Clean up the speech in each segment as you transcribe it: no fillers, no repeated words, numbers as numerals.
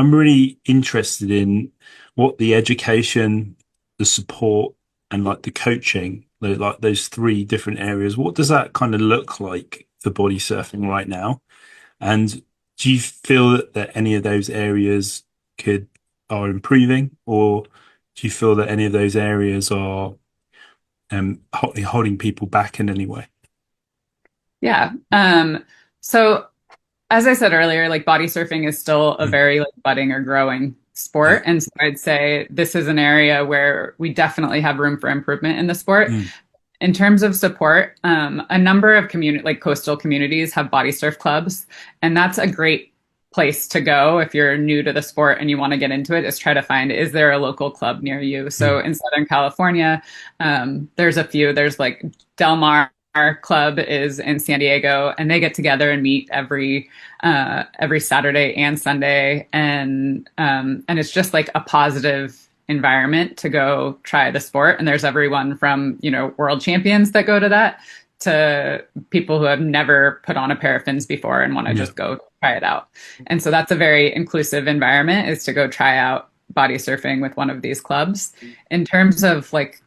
I'm really interested in what the education, the support, and like the coaching, like those three different areas. What does that kind of look like for body surfing right now? And do you feel that any of those areas could are improving, or do you feel that any of those areas are holding people back in any way? Yeah. So as I said earlier, like body surfing is still a Mm, very like budding or growing yeah. sport. And so I'd say this is an area where we definitely have room for improvement in the sport. Mm, In terms of support, a number of community like coastal communities have body surf clubs, and that's a great place to go if you're new to the sport and you want to get into it, is try to find, is there a local club near you? So mm, in Southern California, there's a few. There's like Del Mar Club is in San Diego, and they get together and meet every Saturday and Sunday, and it's just like a positive environment to go try the sport. And there's everyone from, world champions that go to that to people who have never put on a pair of fins before and want to yeah. just go try it out. And so that's a very inclusive environment, is to go try out body surfing with one of these clubs. In terms of like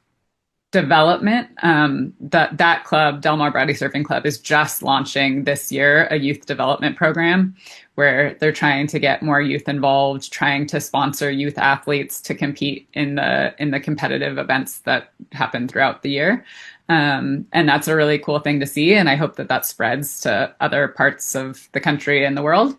development, that club, Del Mar Body Surfing Club, is just launching this year a youth development program where they're trying to get more youth involved, trying to sponsor youth athletes to compete in the competitive events that happen throughout the year. And that's a really cool thing to see, and I hope that that spreads to other parts of the country and the world.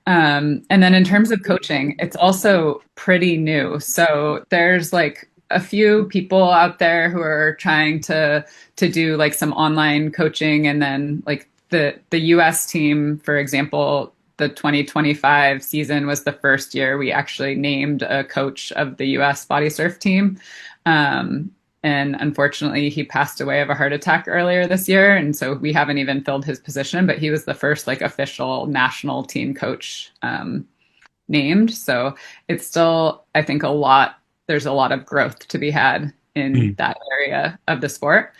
And then in terms of coaching, it's also pretty new. So there's like a few people out there who are trying to do like some online coaching, and then like the US team, for example, the 2025 season was the first year we actually named a coach of the US body surf team. And unfortunately, he passed away of a heart attack earlier this year. And so we haven't even filled his position, but he was the first like official national team coach named. So it's still, I think, there's a lot of growth to be had in Mm, that area of the sport.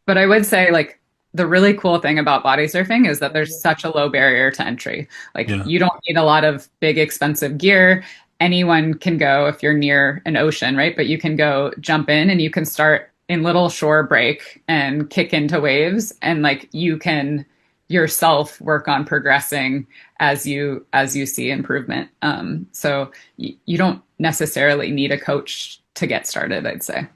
But I would say, like, the really cool thing about body surfing is that there's such a low barrier to entry. Like, yeah. you don't need a lot of big, expensive gear. Anyone can go if you're near an ocean, right? But you can go jump in, and you can start in little shore break and kick into waves. And like, you can yourself work on progressing as you see improvement. So you don't necessarily need a coach to get started, I'd say.